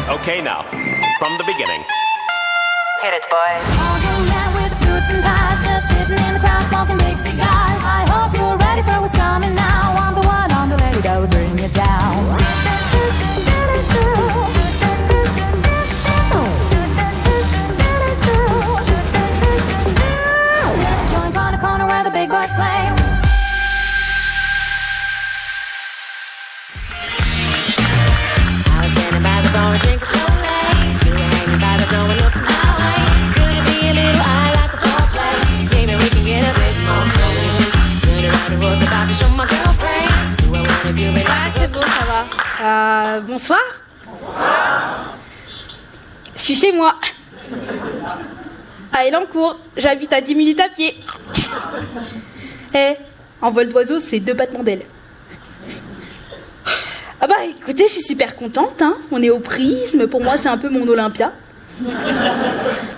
Okay, now, from the beginning. Hit it, boys. All young men with suits and ties, just sitting in the crowd smoking big cigars. I hope you're ready for what's coming now. I'm the one on the lady that would bring you down. Let's join on the corner where the big boys play. I was standing by the bar and drinking slowly. You were hanging by the door and looking my way. Could it be a little I like a foreplay? Maybe we can get a bit more close. Turn around and was about to show my girlfriend. Do I wanna do it? Ah, c'est bon, ça va. Bonsoir. Je suis chez moi. À Elancourt. J'habite à 10 minutes à pied. En vol d'oiseau, c'est 2 battements d'ailes. Ah bah écoutez, je suis super contente, hein. On est au Prisme, pour moi c'est un peu mon Olympia.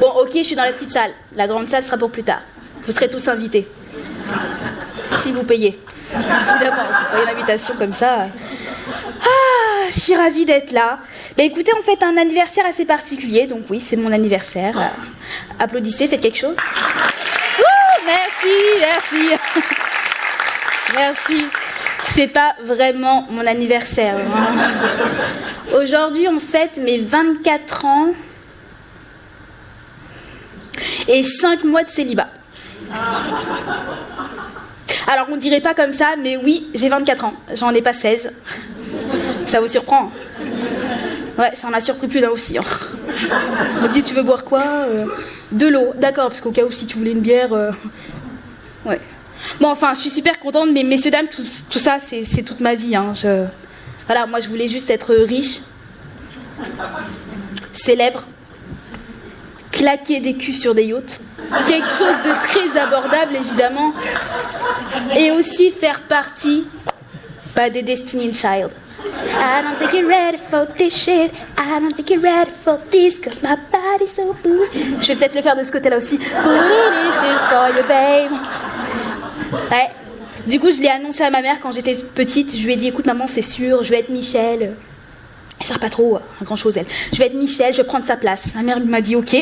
Bon ok, je suis dans la petite salle. La grande salle sera pour plus tard. Vous serez tous invités. Si vous payez. Évidemment, c'est pas une invitation comme ça. Ah, je suis ravie d'être là. Bah écoutez, on fête un anniversaire assez particulier, donc oui, c'est mon anniversaire. Applaudissez, faites quelque chose. Ouh, merci. Merci. C'est pas vraiment mon anniversaire. Hein. Aujourd'hui, on fête mes 24 ans et 5 mois de célibat. Alors, on dirait pas comme ça, mais oui, j'ai 24 ans. J'en ai pas 16. Ça vous surprend? Ouais, ça en a surpris plus d'un aussi. Hein. On m'a dit, tu veux boire quoi? De l'eau. D'accord, parce qu'au cas où, si tu voulais une bière... Ouais. Bon, enfin, je suis super contente, mais messieurs, dames, tout ça, c'est toute ma vie. Hein. Voilà, moi, je voulais juste être riche, célèbre, claquer des culs sur des yachts, quelque chose de très abordable, évidemment, et aussi faire partie des Destiny's Child. I don't think you're ready for this shit. I don't think you're ready for this, cause my body's so blue. Je vais peut-être le faire de ce côté-là aussi. Bootylicious for you, babe. Ouais. Du coup, je l'ai annoncé à ma mère quand j'étais petite. Je lui ai dit, écoute maman, c'est sûr, je vais être Michel. Elle sert pas trop à grand-chose, elle. Je vais être Michel, je vais prendre sa place. Ma mère m'a dit, ok,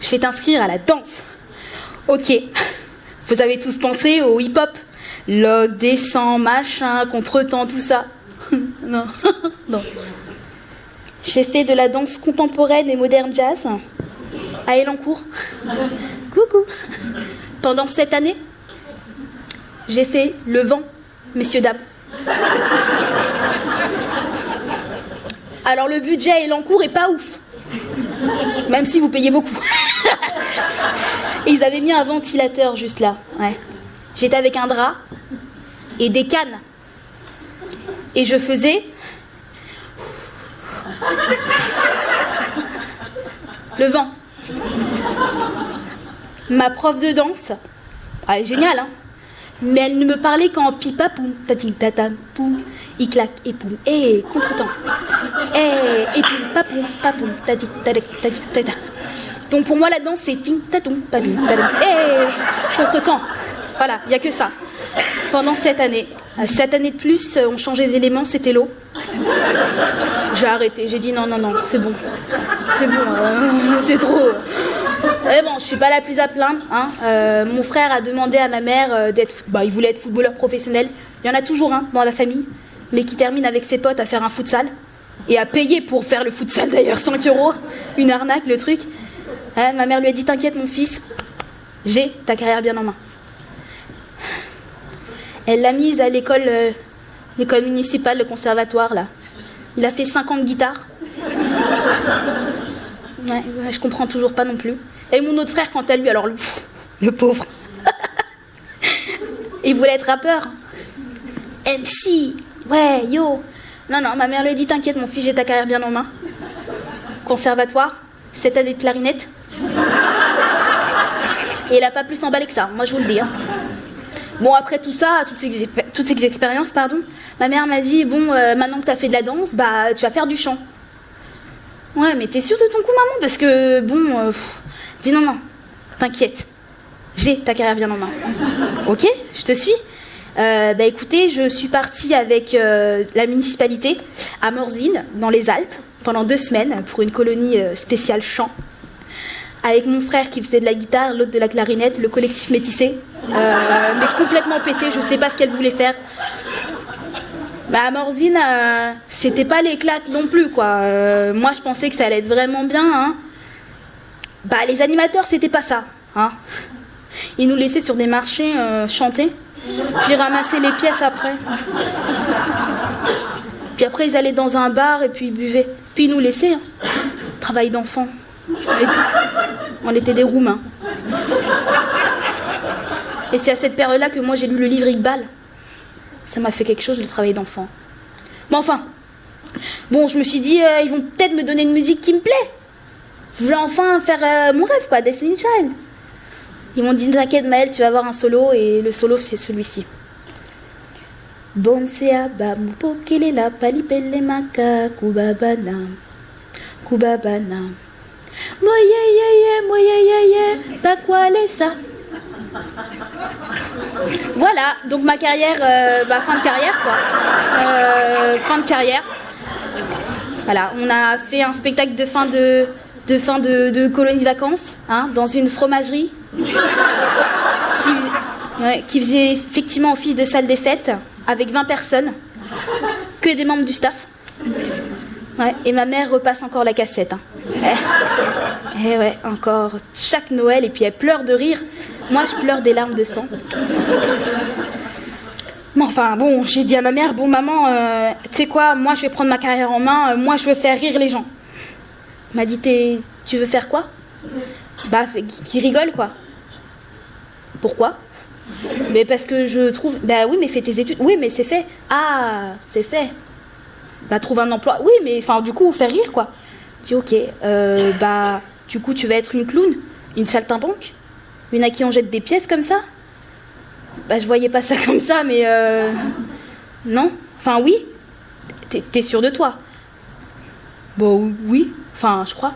je vais t'inscrire à la danse. Ok. Vous avez tous pensé au hip-hop. Log, descend, machin, contretemps, tout ça. Non. Non. J'ai fait de la danse contemporaine et moderne jazz à Elancourt. Coucou. Pendant 7 années, j'ai fait le vent, messieurs, dames. Alors le budget à Elancourt est pas ouf. Même si vous payez beaucoup. Et ils avaient mis un ventilateur juste là. Ouais. J'étais avec un drap et des cannes. Et je faisais... le vent. Ma prof de danse, elle est géniale, hein. Mais elle ne me parlait qu'en pipa poum, tatim tatam poum, il claque et poum, et contretemps. Et poum, papoum, tatim tatam. Donc pour moi la danse c'est ting tatum, papim, tatam, et contretemps. Voilà, il n'y a que ça. Pendant 7 années. 7 années de plus, on changeait d'éléments, c'était l'eau. J'ai arrêté, j'ai dit non, c'est bon. C'est bon, c'est trop. Mais bon, je suis pas la plus à plaindre. Hein. Mon frère a demandé à ma mère il voulait être footballeur professionnel. Il y en a toujours un dans la famille, mais qui termine avec ses potes à faire un futsal. Et à payer pour faire le futsal d'ailleurs, 5 €. Une arnaque, le truc. Ma mère lui a dit, t'inquiète mon fils, j'ai ta carrière bien en main. Elle l'a mise à l'école municipale, le conservatoire, là. Il a fait 5 ans de guitare. Ouais, je comprends toujours pas non plus. Et mon autre frère, quant à lui, alors le pauvre. Il voulait être rappeur. MC, ouais, yo. Non, ma mère lui a dit, t'inquiète mon fils, j'ai ta carrière bien en main. Conservatoire, 7 années de clarinette. Et il a pas plus emballé que ça, moi je vous le dis. Hein. Bon, après tout ça, toutes ces expériences, ma mère m'a dit, bon, maintenant que t'as fait de la danse, tu vas faire du chant. Ouais, mais t'es sûre de ton coup, maman? Parce que, bon, dis non, t'inquiète. J'ai ta carrière bien en main. Ok, je te suis. Écoutez, je suis partie avec la municipalité à Morzine, dans les Alpes, pendant 2 semaines pour une colonie spéciale chant. Avec mon frère qui faisait de la guitare, l'autre de la clarinette, le collectif métissé. Mais complètement pété, je sais pas ce qu'elle voulait faire. Bah, Morzine, c'était pas l'éclate non plus, quoi. Moi, je pensais que ça allait être vraiment bien, hein. Bah, les animateurs, c'était pas ça, hein. Ils nous laissaient sur des marchés chanter, puis ramasser les pièces après. Puis après, ils allaient dans un bar et puis ils buvaient. Puis ils nous laissaient, hein. Travail d'enfant. Et puis, on était des Roumains. Et c'est à cette période-là que moi j'ai lu le livre Iqbal. Ça m'a fait quelque chose, le travail d'enfant. Mais enfin, bon, je me suis dit, ils vont peut-être me donner une musique qui me plaît. Je voulais enfin faire mon rêve, quoi, Destiny's Child. Ils m'ont dit, t'inquiète Maëlle, tu vas avoir un solo, et le solo, c'est celui-ci. Bonsea bamupokelela palipele maka kubabana kubabana moyeyeye bakwalesa. Voilà, donc ma carrière, fin de carrière quoi. Fin de carrière. Voilà, on a fait un spectacle de fin de colonie de vacances, hein, dans une fromagerie qui faisait effectivement office de salle des fêtes avec 20 personnes, que des membres du staff. Ouais, et ma mère repasse encore la cassette. Hein. Eh ouais, encore chaque Noël, et puis elle pleure de rire. Moi, je pleure des larmes de sang. Mais enfin, bon, j'ai dit à ma mère, bon maman, tu sais quoi, moi je vais prendre ma carrière en main, moi je veux faire rire les gens. Elle m'a dit, tu veux faire quoi? Bah, qui rigole quoi. Pourquoi? Mais parce que je trouve, bah oui, mais fais tes études. Oui, mais c'est fait. Ah, c'est fait. Bah, trouve un emploi. Oui, mais enfin, du coup, faire rire quoi. Je dis, ok, bah, du coup, tu vas être une clown, une saltimbanque, une à qui on jette des pièces comme ça. Bah, je voyais pas ça comme ça, mais non. Enfin, oui. T'es sûre de toi? Bon, oui. Enfin, je crois.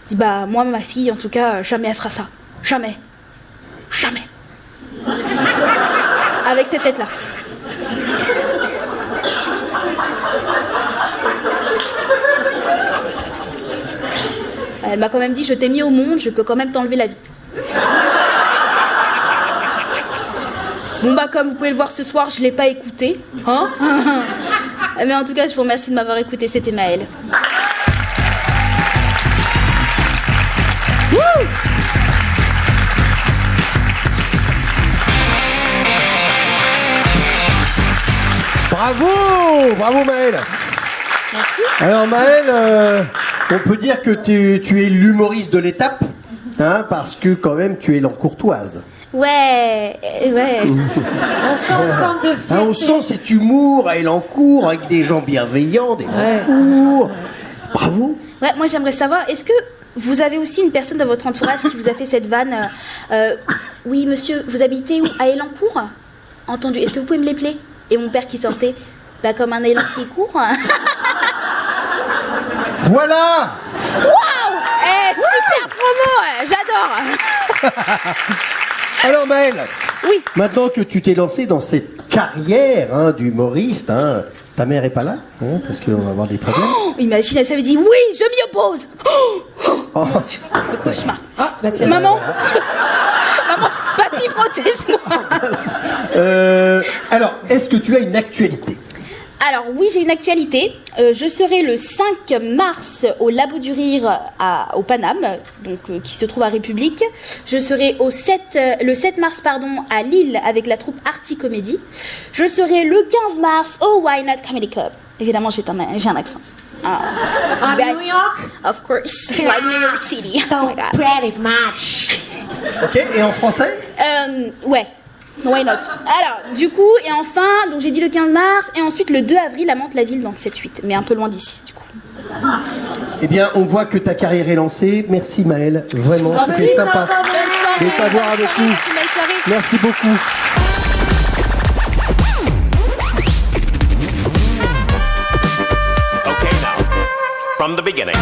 Je dis, bah, moi, ma fille, en tout cas, jamais elle fera ça. Jamais. Jamais. Avec cette tête-là. Elle m'a quand même dit, je t'ai mis au monde, je peux quand même t'enlever la vie. Bon bah comme vous pouvez le voir ce soir, je l'ai pas écouté, hein. Mais en tout cas, je vous remercie de m'avoir écouté, c'était Maëlle. Wouh! Bravo Maëlle. Merci. Alors Maëlle, on peut dire que tu es l'humoriste de l'étape, hein, parce que quand même tu es l'encourtoise. Ouais. On sent une forme de fierté. Hein, on sent cet humour à Elancourt avec des gens bienveillants, des gens. Bravo. Ouais, moi j'aimerais savoir, est-ce que vous avez aussi une personne dans votre entourage qui vous a fait cette vanne oui monsieur, vous habitez où? À Elancourt? Entendu, est-ce que vous pouvez me l'épeler? Et mon père qui sortait, bah comme un élan qui court. Voilà. Waouh! Super promo, j'adore. Alors Maëlle, Oui. maintenant que tu t'es lancé dans cette carrière, hein, d'humoriste, hein, ta mère est pas là, hein, parce qu'on va avoir des problèmes. Oh, imagine, elle s'avait dit oui, je m'y oppose. Mon Dieu, le cauchemar. Ah, bah tiens. Maman, maman, papy, protège-moi. Alors, est-ce que tu as une actualité? Alors oui, j'ai une actualité. Je serai le 5 mars au Labo du Rire au Paname, donc qui se trouve à République. Je serai le 7 mars à Lille avec la troupe Arty Comedy. Je serai le 15 mars au Why Not Comedy Club. Évidemment, j'ai un accent. À New York? Of course, like New York City. Oh my God. Pretty much. Ok, et en français? Ouais. Why not? Alors, du coup, et enfin, donc j'ai dit le 15 mars, et ensuite le 2 avril à Mantes-la-Ville dans le 7-8, mais un peu loin d'ici, du coup. Eh bien, on voit que ta carrière est lancée. Merci Maëlle, vraiment, c'était sympa de t'avoir avec nous. Belle soirée. Merci beaucoup. Okay, now, from the beginning.